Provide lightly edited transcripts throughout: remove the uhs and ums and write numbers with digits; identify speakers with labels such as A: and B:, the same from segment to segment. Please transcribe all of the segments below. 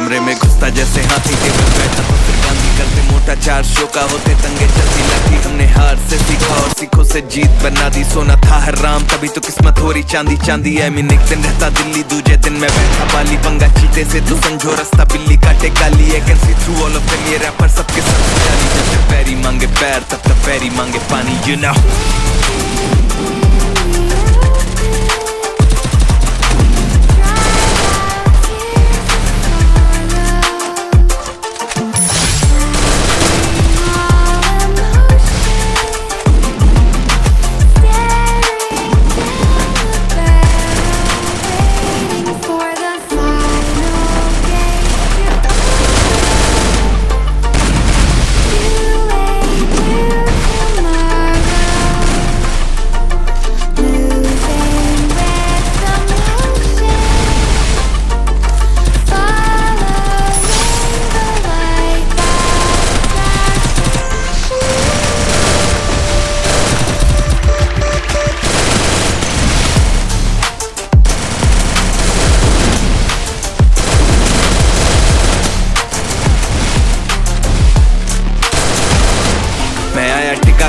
A: कमरे में घुसता जैसे हाथी टेबल बैठा तो फिर गांधी करते मोटा 4 शो का होते तंगे चलती लाठी। हमने हार से सीखा और सीखों से जीत बना दी। सोना था हराम तभी तो किस्मत हो रही चांदी चांदी। आई मीन एक दिन रहता दिल्ली दूजे दिन मैं बैठा बाली। पंगा चीते से तो समझो रास्ता बिल्ली काटे गाली। I can see through all of them ये रैपर सबके सब जाली। जब जब पैरी मांगे पैर तब तब पैरी मांगे पानी you know।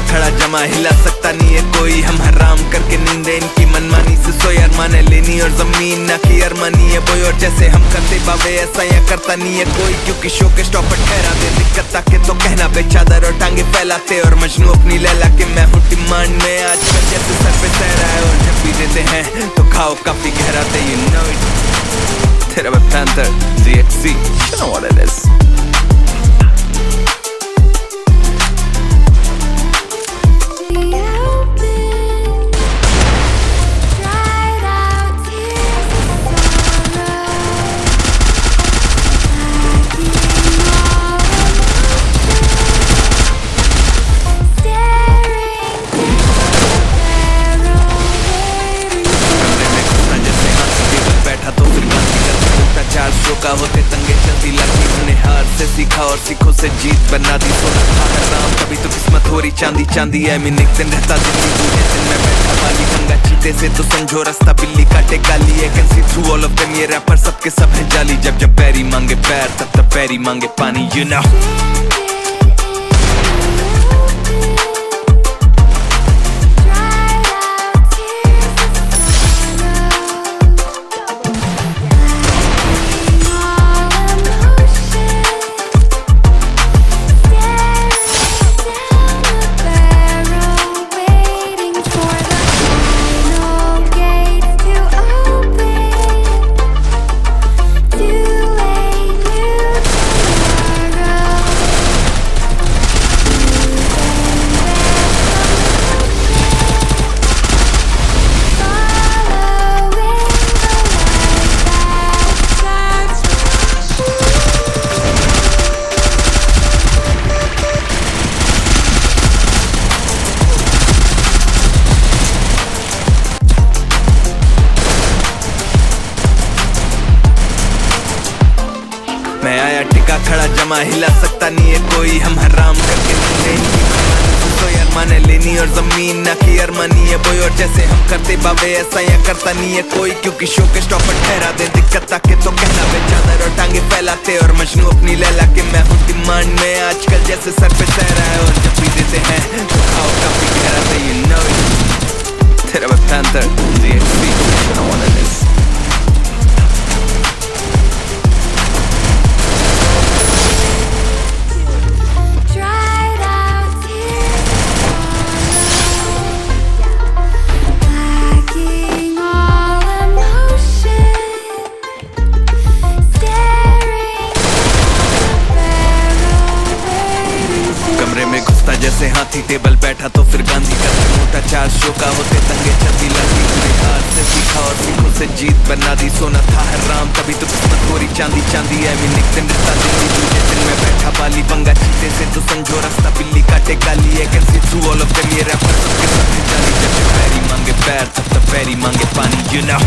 A: खड़ा जमा हिला सकता नहीं है कोई। हम हराम करके नींदे इनकी मनमानी से सोई। अरमाने लेनी और जमीन ना की अरमानी है बोई। और जैसे हम करते बाबे ऐसा या करता नहीं है कोई। क्योंकि शो के स्टॉपर ठहरा दे दिक्कत ताके तो कहना पे चादर और टांगे फैलाते। और मजनू अपनी लैला के मैं हूँ डिमांड में आजकल जैसे सर पे सह रहा है। और जब भी देते हैं तो खाओ काफी गहराते you know it। तेरा वे panther DXC you know what it is। का होते तंगे चलती लाठी। हमने हार से सीखा और सीखों से जीत बना दी। सोना था हराम तभी तो किस्मत हो रही चांदी चांदी। आई मीन एक दिन रहता दिल्ली दूजे दिन मैं बैठा बाली। पंगा चीते से तो समझो रास्ता बिल्ली काटे गाली। I can see through all of them ये रैपर सबके सब हैं जाली। जब जब पैरी मांगे पैर तब तब पैरी मांगे पानी you know। मैं आया टिका खड़ा जमा हिला सकता नहीं है कोई। हम हराम करके नींदे इनकी तो अरमाने लेनी और जमीन ना की अरमानी है बोई। और जैसे हम करते बाबे ऐसा या करता नहीं है कोई। क्योंकि शो के स्टॉपर ठहरा दे दिक्कत ताके तो कहना पे चादर और टांगे फैलाते। और मजनू अपनी लैला के मैं हूँ डिमांड में आजकल जैसे सर पे सह रहा है। और जब भी देते हैं तो खाओ काफी गहराते you know it। तेरा वे panther DXC you know what it is। जैसे हाथी टेबल बैठा तो फिर गांधी करते मोटा 4 शो का होते तंगे चलती लाठी। हमने हार से सीखा और सीखों से जीत बना दी। सोना था हराम तभी तो किस्मत हो रही चांदी चांदी। आई मीन एक दिन रहता दिल्ली दूजे दिन मैं बैठा बाली। पंगा चीते से तो समझो रास्ता बिल्ली काटे गाली। I can see through all of them ये रैपर सबके सब हैं जाली। जब जब पैरी मांगे पैर तब तब पैरी मांगे पानी you know।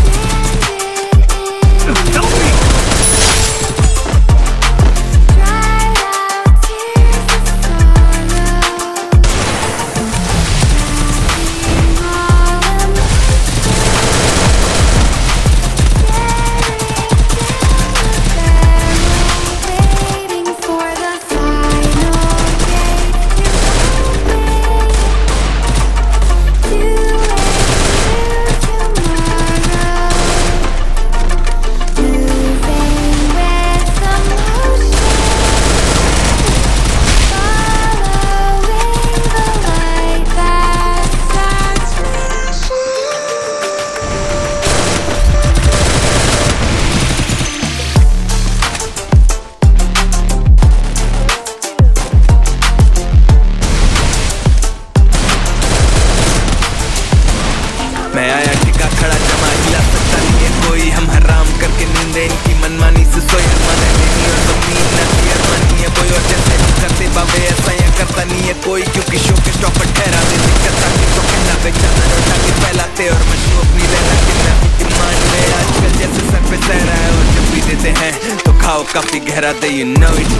A: देते हैं तो खाओ काफी गहरा दे you know it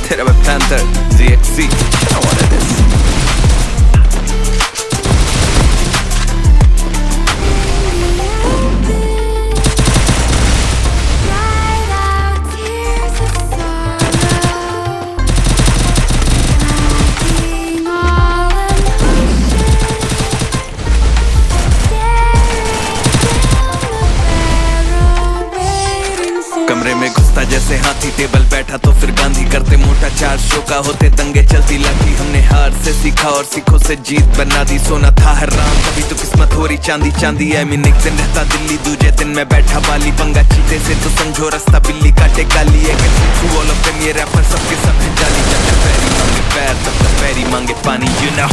A: तेरा Black Panther ZXC you know what it is कमरे में घुसता जैसे हाथी टेबल बैठा तो फिर गांधी करते मोटा चार शो का होते दंगे चलती लाठी हमने हार से सीखा और सीखों से जीत बना दी सोना था हराम कभी तो किस्मत हो रही चांदी चांदी है मीन एक दिन रहता दिल्ली दूजे दिन में बैठा बाली पंगा चीते से तो समझो रास्ता बिल्ली काटे काली है ऑल ऑफ देम ये रैपर सबके सब है जाली जब तक पैरी मांगे पैर तब तक पैरी मांगे पानी you know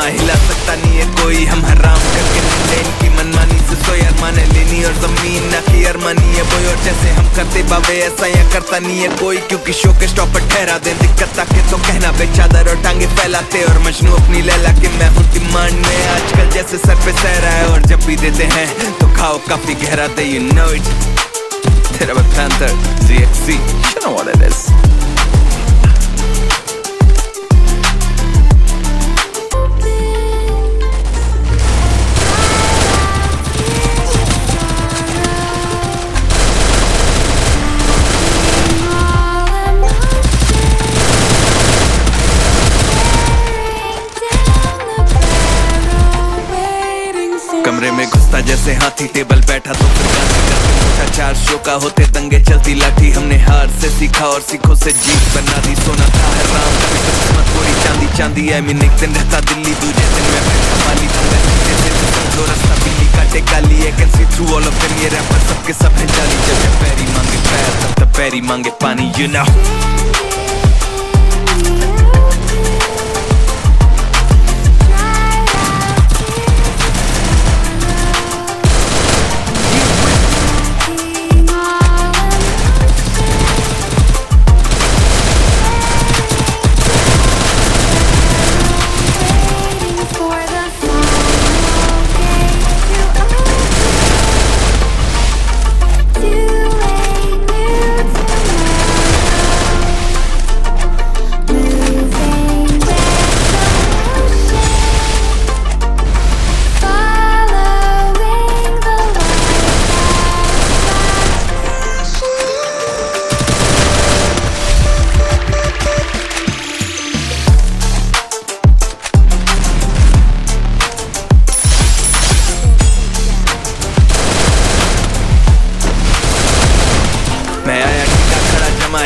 A: हिला सकता नहीं है कोई हम हराम करके नींदे इनकी मनमानी से सोई अरमाने लेनी और जमीन ना की अरमानी है बोई और जैसे हम करते बाबे ऐसा या करता नहीं है कोई क्योंकि शो के स्टॉप पर ठहरा दे दिक्कत ताकि तो कहना बे चादर और टांगे फैलाते और मजनू अपनी लैला कि मैं हूँ डिमांड में आजकल जैसे सर पे सहरा है और जब भी देते हैं तो खाओ काफी गहरा दे you know it तेरा Black Panther ZXC you know what it is कमरे में घुसता जैसे हाथी टेबल बैठा तो फिर गांधी करते मोटा चार शो का होते दंगे चलती लाठी हमने हार से सीखा और सीखों से जीत बना दी सोना था हराम कभी तो किस्मत पूरी चांदी चांदी है मीन एक दिन रहता दिल्ली दूजे दिन में बैठा बाली पंगा चीते से तो समझो रास्ता बिल्ली काटे काली है can see through all of them ये रैपर सबके सब है जाली जब तक पैरी मांगे पैर तब तक पैरी मांगे पानी you know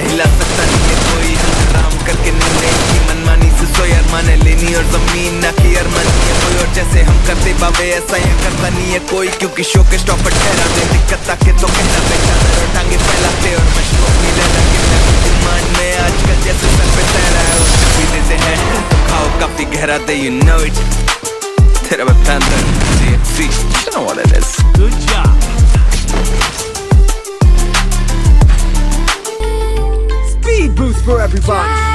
A: हिला सकता नहीं है कोई हम हराम करके नींदे इनकी मनमानी से सोई अरमाने लेनी और जमीन ना की अरमानी है कोई और जैसे हम करते बाबे ऐसा या करता नहीं है कोई क्योंकि शो के स्टॉप पर ठहरा दे दिक्कत ताकि तो कहना बे चादर और टांगे फैलाते और मशनू अपनी लैला कि मैं हूँ डिमांड में आजकल जैसे सर पे सहरा है और जब भी देते हैं तो खाओ काफी गहरा दे you know it तेरा Black Panther ZXC you know what it is
B: good job speed boost for everybody.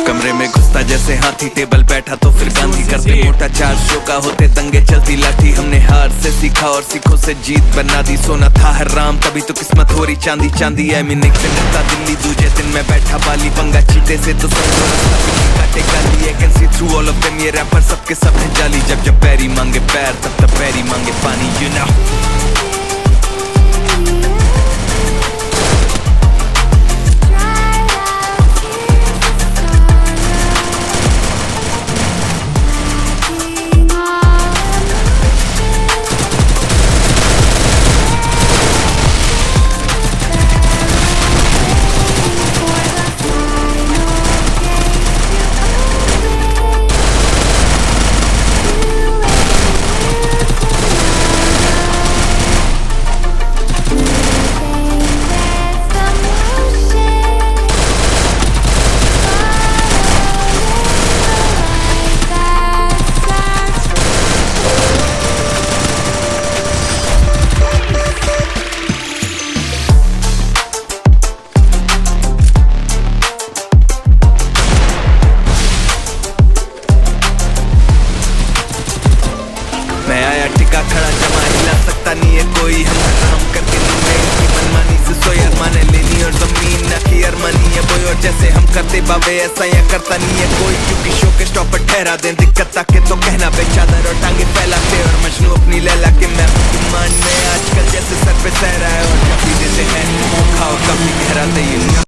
A: कमरे में घुसता जैसे हाथी टेबल बैठा तो फिर गांधी करते मोटा चार शो का होते दंगे चलती लाठी हमने हार से सीखा और सीखों से जीत बना दी सोना था हराम तभी तो किस्मत हो रही चांदी चांदी है मीन एक दिन रहता दिल्ली दूजे हवाली पंगा चीते से तो समझो रास्ता पीछे काटेगा लिए can see through all of them ये रैपर सबके सब हैं जाली जब जब पैरी मांगे पैर तब पैरी मांगे पानी you know मैं आया टिका खड़ा जमा हिला सकता नहीं है कोई हम हराम करके नींद इनकी मनमानी से सोई अरमाने लेनी और जमीन ना की अरमानी है बोई और जैसे हम करते बाबे ऐसा या करता नहीं है कोई क्योंकि शो के स्टॉप पर ठहरा दें दिक्कत ताके तो कहना बेचादर और टांगे फैलाते और मजनू अपनी लैला के मैं ईमान में आजकल जैसे सर पे सह रहा है और जब भी देते हैं खाओ काफी गहरा दे